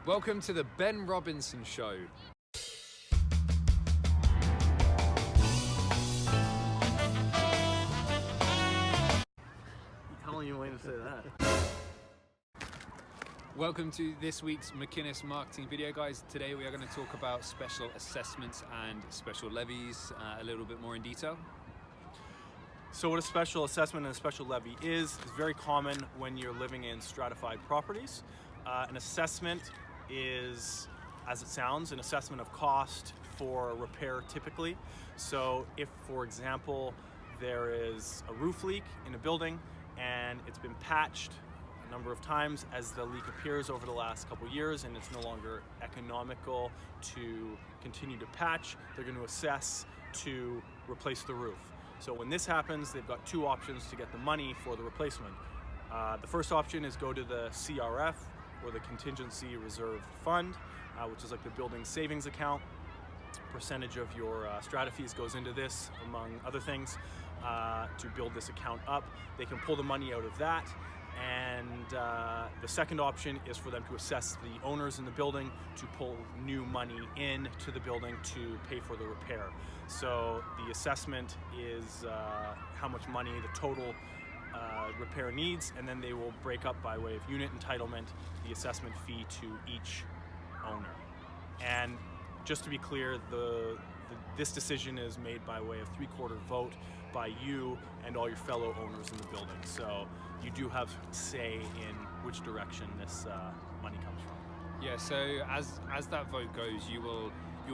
Welcome to the Ben Robinson Show. How long are you waiting to say that? Welcome to this week's McInnes marketing video, guys. Today we are going to talk about special assessments and special levies a little bit more in detail. So what a special assessment and a special levy is very common when you're living in stratified properties. An assessment is, as it sounds, an assessment of cost for a repair typically. So if, for example, there is a roof leak in a building and it's been patched a number of times as the leak appears over the last couple of years and it's no longer economical to continue to patch, they're going to assess to replace the roof. So when this happens, they've got two options to get the money for the replacement. The first option is go to the CRF, or the Contingency Reserve Fund, which is like the building savings account. Percentage of your strata fees goes into this, among other things, to build this account up. They can pull the money out of that. And the second option is for them to assess the owners in the building to pull new money into the building to pay for the repair. So the assessment is how much money the total repair needs, and then they will break up by way of unit entitlement the assessment fee to each owner. And just to be clear, this decision is made by way of 3/4 vote by you and all your fellow owners in the building. So you do have say in which direction this money comes from. Yeah, so as that vote goes, you'll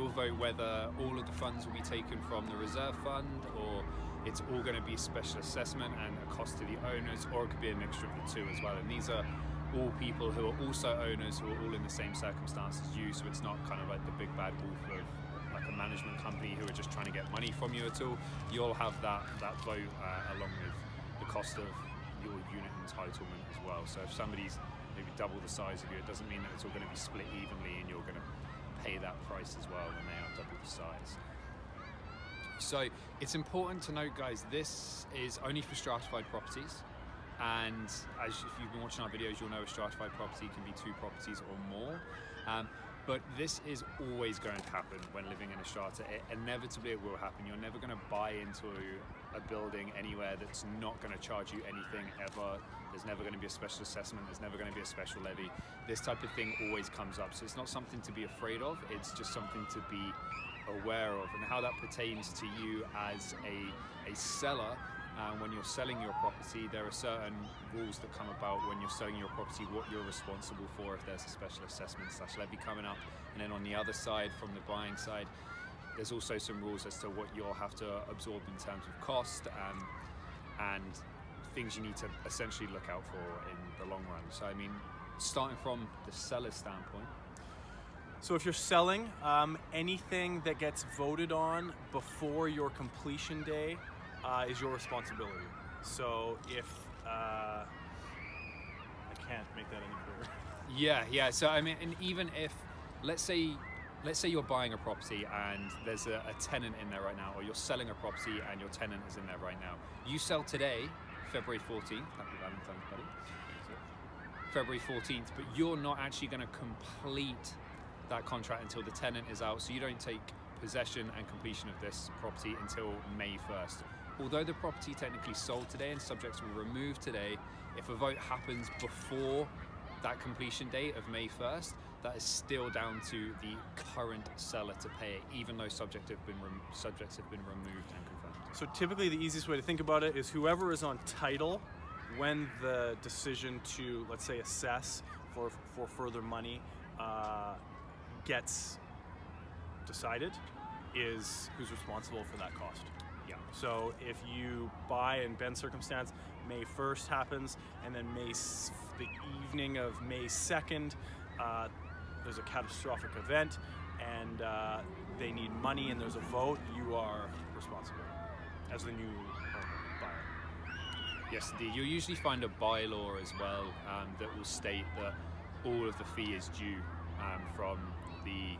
vote whether all of the funds will be taken from the reserve fund, or it's all going to be special assessment and a cost to the owners, or it could be a mixture of the two as well. And these are all people who are also owners, who are all in the same circumstances as you, so it's not kind of like the big bad wolf of like a management company who are just trying to get money from you at all. You'll have that vote along with the cost of your unit entitlement as well. So if somebody's maybe double the size of you, it doesn't mean that it's all going to be split evenly and you're going to pay that price as well when they are double the size. So it's important to note, guys, this is only for stratified properties, and as if you've been watching our videos, you'll know a stratified property can be 2 properties or more. But this is always going to happen when living in a strata. Inevitably it will happen. You're never going to buy into a building anywhere that's not going to charge you anything ever. There's never going to be a special assessment. There's never going to be a special levy. This type of thing always comes up. So it's not something to be afraid of. It's just something to be aware of, and how that pertains to you as a seller. When you're selling your property, there are certain rules that come about when you're selling your property, what you're responsible for if there's a special assessment / levy coming up. And then on the other side, from the buying side, there's also some rules as to what you'll have to absorb in terms of cost and things you need to essentially look out for in the long run. So I mean, starting from the seller's standpoint, so if you're selling, anything that gets voted on before your completion day is your responsibility. So if I can't make that any clearer. Yeah. So I mean, and even if let's say you're buying a property and there's a tenant in there right now, or you're selling a property and your tenant is in there right now. You sell today, February 14th. Happy Valentine's, buddy. February 14th, but you're not actually going to complete that contract until the tenant is out. So you don't take possession and completion of this property until May 1st. Although the property technically sold today and subjects were removed today, if a vote happens before that completion date of May 1st, that is still down to the current seller to pay it, even though subjects have been removed and confirmed. So typically the easiest way to think about it is whoever is on title when the decision to, let's say, assess for further money gets decided is who's responsible for that cost. Yeah. So if you buy in Ben's circumstance, May 1st happens, and then the evening of May 2nd, there's a catastrophic event, and they need money, and there's a vote, you are responsible as the new buyer. Yes, indeed. You'll usually find a bylaw as well that will state that all of the fee is due from the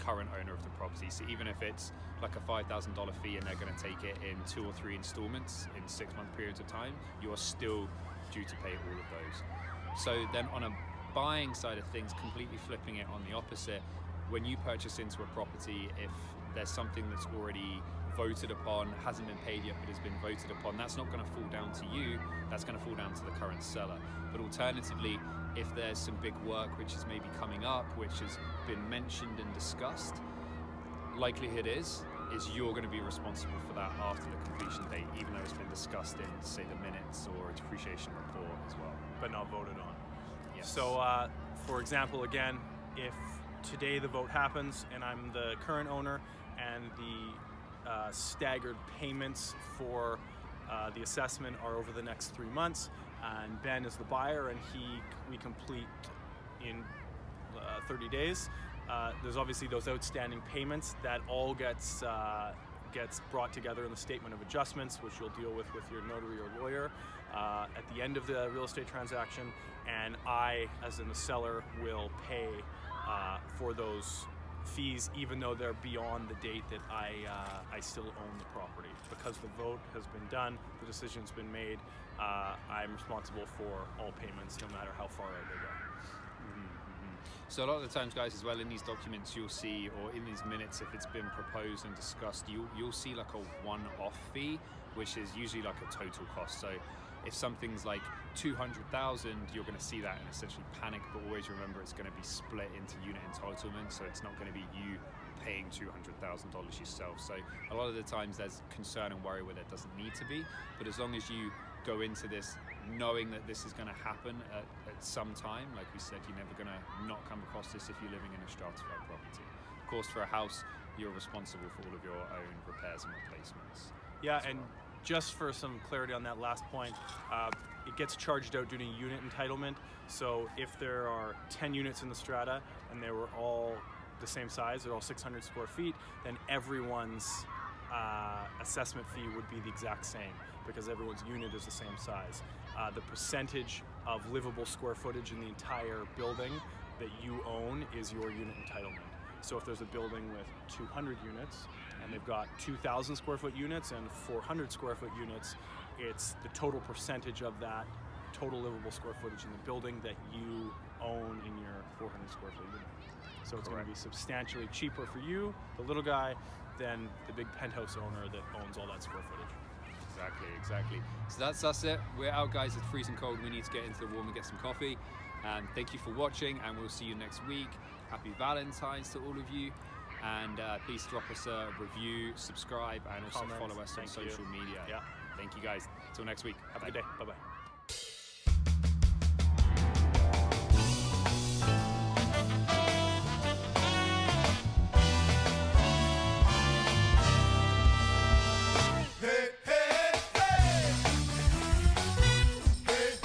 current owner of the property. So even if it's like a $5,000 fee and they're going to take it in 2 or 3 installments in 6-month periods of time, you are still due to pay all of those. So then on a buying side of things, completely flipping it on the opposite. When you purchase into a property, if there's something that's already voted upon, hasn't been paid yet, but has been voted upon, that's not going to fall down to you, that's going to fall down to the current seller. But alternatively, if there's some big work which is maybe coming up, which has been mentioned and discussed, likelihood is you're going to be responsible for that after the completion date, even though it's been discussed in, say, the minutes or a depreciation report as well. But not voted on. Yes. So, for example, again, if today the vote happens and I'm the current owner and the staggered payments for the assessment are over the next 3 months, and Ben is the buyer and we complete in 30 days, there's obviously those outstanding payments that all gets brought together in the statement of adjustments, which you'll deal with your notary or lawyer at the end of the real estate transaction, and I, as in the seller, will pay for those fees, even though they're beyond the date that I still own the property. Because the vote has been done, the decision's been made, I'm responsible for all payments, no matter how far out they go. So a lot of the times, guys, as well, in these documents you'll see, or in these minutes, if it's been proposed and discussed, you'll see like a one-off fee, which is usually like a total cost. So if something's like 200,000, you're going to see that and essentially panic, but always remember it's going to be split into unit entitlement, so it's not going to be you paying $200,000 yourself. So a lot of the times there's concern and worry where there doesn't need to be, but as long as you go into this knowing that this is going to happen at some time, like we said, you're never going to not come across this if you're living in a stratified property. Of course, for a house, you're responsible for all of your own repairs and replacements. Yeah, and just for some clarity on that last point, it gets charged out due to unit entitlement. So if there are 10 units in the strata and they were all the same size, they're all 600 square feet, then everyone's assessment fee would be the exact same, because everyone's unit is the same size. The percentage of livable square footage in the entire building that you own is your unit entitlement. So if there's a building with 200 units and they've got 2,000 square foot units and 400 square foot units, it's the total percentage of that total livable square footage in the building that you own in your 400 square foot unit. So it's going to be substantially cheaper for you, the little guy, than the big penthouse owner that owns all that square footage. Exactly. So that's it. We're out, guys. It's freezing cold. We need to get into the warm and get some coffee. And thank you for watching, and we'll see you next week. Happy Valentine's to all of you. And please drop us a review, subscribe, and also Comments. follow us on social media. Yeah. Thank you, guys. Till next week. Have a good day. Bye-bye.